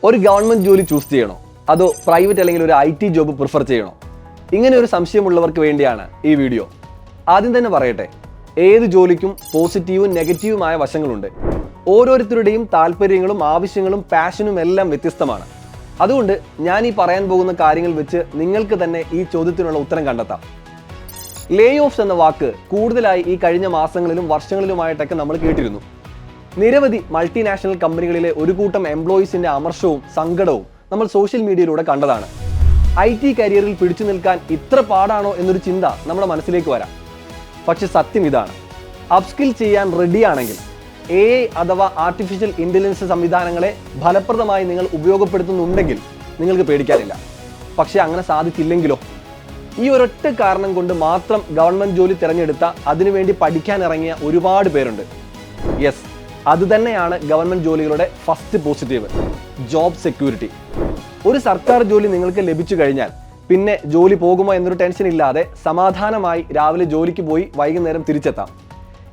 ഒരു ഗവൺമെന്റ് ജോലി ചൂസ് ചെയ്യണോ അതോ പ്രൈവറ്റ് അല്ലെങ്കിൽ ഒരു IT ജോബ് പ്രിഫർ ചെയ്യണോ? ഇങ്ങനെ ഒരു സംശയമുള്ളവർക്ക് വേണ്ടിയാണ് ഈ വീഡിയോ. ആദ്യം തന്നെ പറയട്ടെ, ഏത് ജോലിക്കും പോസിറ്റീവും നെഗറ്റീവുമായ വശങ്ങളുണ്ട്. ഓരോരുത്തരുടെയും താല്പര്യങ്ങളും ആവശ്യങ്ങളും പാഷനും എല്ലാം വ്യത്യസ്തമാണ്. അതുകൊണ്ട് ഞാൻ ഈ പറയാൻ പോകുന്ന കാര്യങ്ങൾ വെച്ച് നിങ്ങൾക്ക് തന്നെ ഈ ചോദ്യത്തിനുള്ള ഉത്തരം കണ്ടെത്താം. ലേ ഓഫ്സ് എന്ന വാക്ക് കൂടുതലായി ഈ കഴിഞ്ഞ മാസങ്ങളിലും വർഷങ്ങളിലുമായിട്ടൊക്കെ നമ്മൾ കേട്ടിരുന്നു. നിരവധി മൾട്ടിനാഷണൽ കമ്പനികളിലെ ഒരു കൂട്ടം എംപ്ലോയീസിന്റെ അമർഷവും സങ്കടവും നമ്മൾ സോഷ്യൽ മീഡിയയിലൂടെ കണ്ടതാണ്. IT കരിയറിൽ പിടിച്ചു നിൽക്കാൻ ഇത്ര പാടാണോ എന്നൊരു ചിന്ത നമ്മുടെ മനസ്സിലേക്ക് വരാം. പക്ഷെ സത്യം ഇതാണ്, അപ്സ്കിൽ ചെയ്യാൻ റെഡിയാണെങ്കിൽ AI അഥവാ ആർട്ടിഫിഷ്യൽ ഇന്റലിജൻസ് സംവിധാനങ്ങളെ ഫലപ്രദമായി നിങ്ങൾ ഉപയോഗപ്പെടുത്തുന്നുണ്ടെങ്കിൽ നിങ്ങൾക്ക് പേടിക്കാനില്ല. പക്ഷെ അങ്ങനെ സാധിക്കില്ലെങ്കിലോ? ഈ ഒരൊറ്റ കാരണം കൊണ്ട് മാത്രം ഗവൺമെന്റ് ജോലി തിരഞ്ഞെടുത്ത അതിനുവേണ്ടി പഠിക്കാൻ ഇറങ്ങിയ ഒരുപാട് പേരുണ്ട്. യെസ്, അത് തന്നെയാണ് ഗവൺമെന്റ് ജോലികളുടെ ഫസ്റ്റ് പോസിറ്റീവ്, ജോബ് സെക്യൂരിറ്റി. ഒരു സർക്കാർ ജോലി നിങ്ങൾക്ക് ലഭിച്ചു കഴിഞ്ഞാൽ പിന്നെ ജോലി പോകുമോ എന്നൊരു ടെൻഷൻ ഇല്ലാതെ സമാധാനമായി രാവിലെ ജോലിക്ക് പോയി വൈകുന്നേരം തിരിച്ചെത്താം.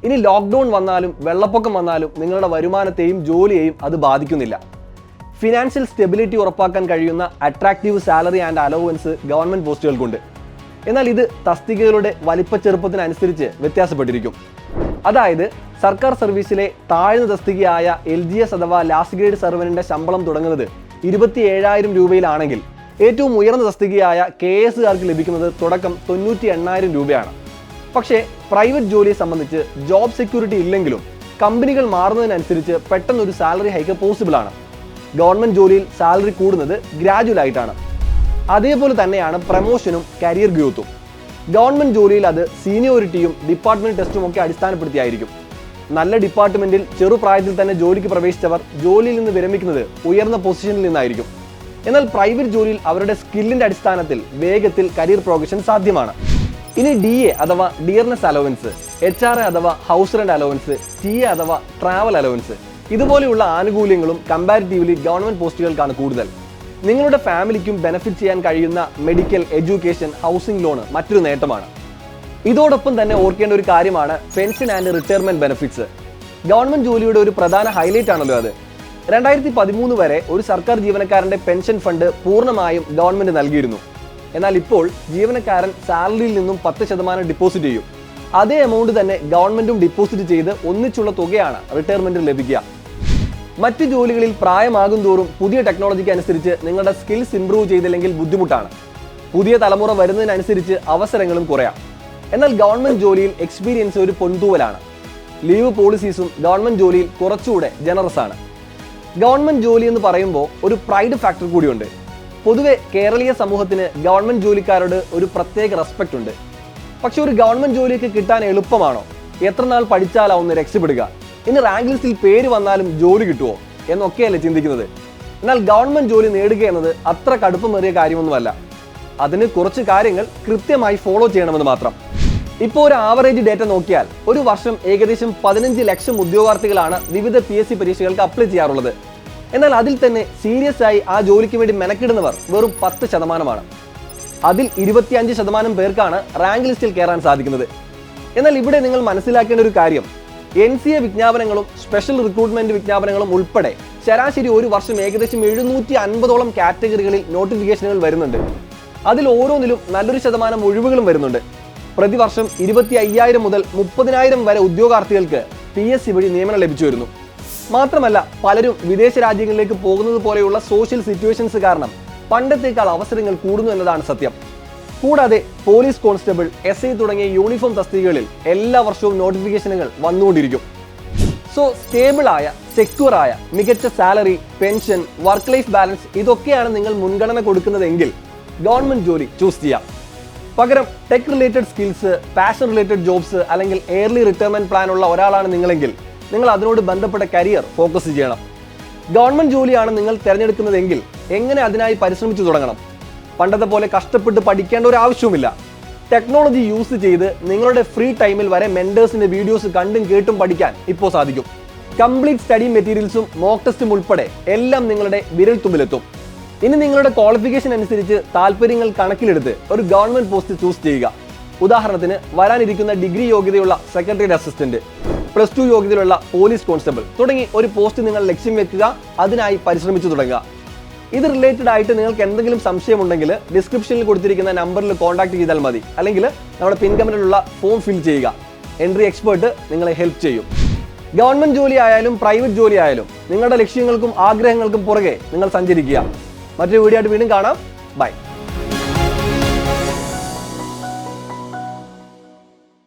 ഇനി ലോക്ക്ഡൗൺ വന്നാലും വെള്ളപ്പൊക്കം വന്നാലും നിങ്ങളുടെ വരുമാനത്തെയും ജോലിയെയും അത് ബാധിക്കുന്നില്ല. ഫിനാൻഷ്യൽ സ്റ്റെബിലിറ്റി ഉറപ്പാക്കാൻ കഴിയുന്ന attractive salary and allowance government പോസ്റ്റുകൾക്കുണ്ട്. എന്നാൽ ഇത് തസ്തികകളുടെ വലിപ്പച്ചെറുപ്പത്തിനനുസരിച്ച് വ്യത്യാസപ്പെട്ടിരിക്കും. അതായത് സർക്കാർ സർവീസിലെ താഴ്ന്ന തസ്തികയായ LGS അഥവാ ലാസ്റ്റ് ഗ്രേഡ് സർവന്റിന്റെ ശമ്പളം തുടങ്ങുന്നത് 27,000 രൂപയിലാണെങ്കിൽ ഏറ്റവും ഉയർന്ന തസ്തികയായ KSകാർക്ക് ലഭിക്കുന്നത് തുടക്കം 98,000 രൂപയാണ്. പക്ഷേ പ്രൈവറ്റ് ജോലിയെ സംബന്ധിച്ച് ജോബ് സെക്യൂരിറ്റി ഇല്ലെങ്കിലും കമ്പനികൾ മാറുന്നതിനനുസരിച്ച് പെട്ടെന്നൊരു സാലറി ഹൈക്ക് പോസിബിൾ ആണ്. ഗവൺമെന്റ് ജോലിയിൽ സാലറി കൂടുന്നത് ഗ്രാജുവൽ ആയിട്ടാണ്. അതേപോലെ തന്നെയാണ് പ്രമോഷനും കരിയർ ഗ്രോത്തും. ഗവൺമെന്റ് ജോലിയിൽ അത് സീനിയോറിറ്റിയും ഡിപ്പാർട്ട്മെന്റ് ടെസ്റ്റും ഒക്കെ അടിസ്ഥാനപ്പെടുത്തിയായിരിക്കും. നല്ല ഡിപ്പാർട്ട്മെന്റിൽ ചെറുപ്രായത്തിൽ തന്നെ ജോലിക്ക് പ്രവേശിച്ചവർ ജോലിയിൽ നിന്ന് വിരമിക്കുന്നത് ഉയർന്ന പൊസിഷനിൽ നിന്നായിരിക്കും. എന്നാൽ പ്രൈവറ്റ് ജോലിയിൽ അവരുടെ സ്കില്ലിന്റെ അടിസ്ഥാനത്തിൽ വേഗത്തിൽ കരിയർ പ്രോഗ്രഷൻ സാധ്യമാണ്. ഇനി DA അഥവാ ഡിയർനെസ് അലവൻസ്, HRA അഥവാ ഹൗസ് റെന്റ് അലവൻസ്, TA അഥവാ ട്രാവൽ അലവൻസ്, ഇതുപോലെയുള്ള ആനുകൂല്യങ്ങളും കമ്പാരിറ്റീവ്ലി ഗവൺമെന്റ് പോസ്റ്റുകൾക്കാണ് കൂടുതൽ. നിങ്ങളുടെ ഫാമിലിക്കും ബെനിഫിറ്റ് ചെയ്യാൻ കഴിയുന്ന മെഡിക്കൽ, എഡ്യൂക്കേഷൻ, ഹൗസിംഗ് ലോണ് മറ്റൊരു നേട്ടമാണ്. ഇതോടൊപ്പം തന്നെ ഓർക്കേണ്ട ഒരു കാര്യമാണ് pension and retirement benefits. Government ജോലിയുടെ ഒരു പ്രധാന ഹൈലൈറ്റ് ആണല്ലോ അത്. 2013 വരെ ഒരു സർക്കാർ ജീവനക്കാരന്റെ പെൻഷൻ ഫണ്ട് പൂർണ്ണമായും ഗവൺമെന്റ് നൽകിയിരുന്നു. എന്നാൽ ഇപ്പോൾ ജീവനക്കാരൻ സാലറിയിൽ നിന്നും 10% ഡിപ്പോസിറ്റ് ചെയ്യും. അതേ എമൗണ്ട് തന്നെ ഗവൺമെന്റും ഡിപ്പോസിറ്റ് ചെയ്ത് ഒന്നിച്ചുള്ള തുകയാണ് റിട്ടയർമെന്റിൽ ലഭിക്കുക. മറ്റ് ജോലികളിൽ പ്രായമാകും തോറും പുതിയ ടെക്നോളജിക്ക് അനുസരിച്ച് നിങ്ങളുടെ സ്കിൽസ് ഇംപ്രൂവ് ചെയ്തില്ലെങ്കിൽ ബുദ്ധിമുട്ടാണ്. പുതിയ തലമുറ വരുന്നതിനനുസരിച്ച് അവസരങ്ങളും കുറയാം. എന്നാൽ ഗവൺമെന്റ് ജോലിയിൽ എക്സ്പീരിയൻസ് ഒരു പൊൻതൂവലാണ്. ലീവ് പോളിസീസും ഗവൺമെന്റ് ജോലിയിൽ കുറച്ചുകൂടെ ജനറസ് ആണ്. ഗവൺമെന്റ് ജോലി എന്ന് പറയുമ്പോൾ ഒരു പ്രൈഡ് ഫാക്ടർ കൂടിയുണ്ട്. പൊതുവെ കേരളീയ സമൂഹത്തിന് ഗവൺമെന്റ് ജോലിക്കാരോട് ഒരു പ്രത്യേക റെസ്പെക്ട് ഉണ്ട്. പക്ഷെ ഒരു ഗവൺമെന്റ് ജോലിക്ക് കിട്ടാൻ എളുപ്പമാണോ? എത്ര നാൾ പഠിച്ചാലാവുന്ന രക്ഷപ്പെടുക? ഇനി റാങ്ക് ലിസ്റ്റിൽ പേര് വന്നാലും ജോലി കിട്ടുമോ എന്നൊക്കെയല്ലേ ചിന്തിക്കുന്നത്. എന്നാൽ ഗവൺമെന്റ് ജോലി നേടുക എന്നത് അത്ര കടുപ്പമേറിയ കാര്യമൊന്നുമല്ല. അതിന് കുറച്ച് കാര്യങ്ങൾ കൃത്യമായി ഫോളോ ചെയ്യണമെന്ന് മാത്രം. ഇപ്പോൾ ഒരു ആവറേജ് ഡേറ്റ നോക്കിയാൽ ഒരു വർഷം ഏകദേശം 15 ലക്ഷം ഉദ്യോഗാർത്ഥികളാണ് വിവിധ PSC പരീക്ഷകൾക്ക് അപ്ലൈ ചെയ്യാറുള്ളത്. എന്നാൽ അതിൽ തന്നെ സീരിയസ് ആയി ആ ജോലിക്ക് വേണ്ടി മെനക്കിടുന്നവർ വെറും 10%. അതിൽ 25% പേർക്കാണ് റാങ്ക് ലിസ്റ്റിൽ കയറാൻ സാധിക്കുന്നത്. എന്നാൽ ഇവിടെ നിങ്ങൾ മനസ്സിലാക്കേണ്ട ഒരു കാര്യം, NCA വിജ്ഞാപനങ്ങളും സ്പെഷ്യൽ റിക്രൂട്ട്മെന്റ് വിജ്ഞാപനങ്ങളും ഉൾപ്പെടെ ശരാശരി ഒരു വർഷം ഏകദേശം 750ഓളം കാറ്റഗറികളിൽ നോട്ടിഫിക്കേഷനുകൾ വരുന്നുണ്ട്. അതിൽ ഓരോന്നിലും നല്ലൊരു ശതമാനം ഒഴിവുകളും വരുന്നുണ്ട്. പ്രതിവർഷം 25,000 മുതൽ 30,000 വരെ ഉദ്യോഗാർത്ഥികൾക്ക് PSC വഴി നിയമനം ലഭിച്ചു വരുന്നു. മാത്രമല്ല പലരും വിദേശ രാജ്യങ്ങളിലേക്ക് പോകുന്നത് പോലെയുള്ള സോഷ്യൽ സിറ്റുവേഷൻസ് കാരണം പണ്ടത്തേക്കാൾ അവസരങ്ങൾ കൂടുന്നു എന്നതാണ് സത്യം. കൂടാതെ പോലീസ് കോൺസ്റ്റബിൾ, SI തുടങ്ങിയ യൂണിഫോം തസ്തികകളിൽ എല്ലാ വർഷവും നോട്ടിഫിക്കേഷനുകൾ വന്നുകൊണ്ടിരിക്കും. സോ സ്റ്റേബിൾ ആയ, സെക്യൂർ ആയ, മികച്ച salary, pension, work life balance ഇതൊക്കെയാണ് നിങ്ങൾ മുൻഗണന കൊടുക്കുന്നതെങ്കിൽ ഗവൺമെന്റ് ജോലി ചൂസ് ചെയ്യാം. പകരം tech related skills, passion related jobs അല്ലെങ്കിൽ എയർലി റിട്ടയർമെന്റ് പ്ലാൻ ഉള്ള ഒരാളാണ് നിങ്ങളെങ്കിൽ നിങ്ങൾ അതിനോട് ബന്ധപ്പെട്ട കരിയർ ഫോക്കസ് ചെയ്യണം. ഗവൺമെന്റ് ജോലിയാണ് നിങ്ങൾ തിരഞ്ഞെടുക്കുന്നതെങ്കിൽ എങ്ങനെ അതിനായി പരിശ്രമിച്ചു തുടങ്ങണം? പണ്ടത്തെ പോലെ കഷ്ടപ്പെട്ട് പഠിക്കേണ്ട ഒരു ആവശ്യവുമില്ല. ടെക്നോളജി യൂസ് ചെയ്ത് നിങ്ങളുടെ ഫ്രീ ടൈമിൽ വരെ മെന്റേഴ്സിന്റെ വീഡിയോസ് കണ്ടും കേട്ടും പഠിക്കാൻ ഇപ്പോൾ സാധിക്കും. കംപ്ലീറ്റ് സ്റ്റഡി മെറ്റീരിയൽസും മോക്ക് ടെസ്റ്റും ഉൾപ്പെടെ എല്ലാം നിങ്ങളുടെ വിരൽ തുമ്പിലെത്തും. ഇനി നിങ്ങളുടെ ക്വാളിഫിക്കേഷൻ അനുസരിച്ച് താല്പര്യങ്ങൾ കണക്കിലെടുത്ത് ഒരു ഗവൺമെന്റ് പോസ്റ്റ് ചൂസ് ചെയ്യുക. ഉദാഹരണത്തിന് വരാനിരിക്കുന്ന ഡിഗ്രി യോഗ്യതയുള്ള സെക്രട്ടേറിയറ്റ് അസിസ്റ്റന്റ്, +2 യോഗ്യതയിലുള്ള പോലീസ് കോൺസ്റ്റബിൾ തുടങ്ങി ഒരു പോസ്റ്റ് നിങ്ങൾ ലക്ഷ്യം വെക്കുക, അതിനായി പരിശ്രമിച്ചു തുടങ്ങുക. ഇത് റിലേറ്റഡ് ആയിട്ട് നിങ്ങൾക്ക് എന്തെങ്കിലും സംശയമുണ്ടെങ്കിൽ ഡിസ്ക്രിപ്ഷനിൽ കൊടുത്തിരിക്കുന്ന നമ്പറിൽ കോൺടാക്ട് ചെയ്താൽ മതി. അല്ലെങ്കിൽ നമ്മുടെ പിൻ കമന്റിലുള്ള ഫോം ഫിൽ ചെയ്യുക. എൻട്രി എക്സ്പേർട്ട് നിങ്ങളെ ഹെൽപ്പ് ചെയ്യും. ഗവൺമെന്റ് ജോലി ആയാലും പ്രൈവറ്റ് ജോലി ആയാലും നിങ്ങളുടെ ലക്ഷ്യങ്ങൾക്കും ആഗ്രഹങ്ങൾക്കും പുറകെ നിങ്ങൾ സഞ്ചരിക്കുക. മറ്റൊരു വീഡിയോ ആയിട്ട് വീണ്ടും കാണാം. ബൈ.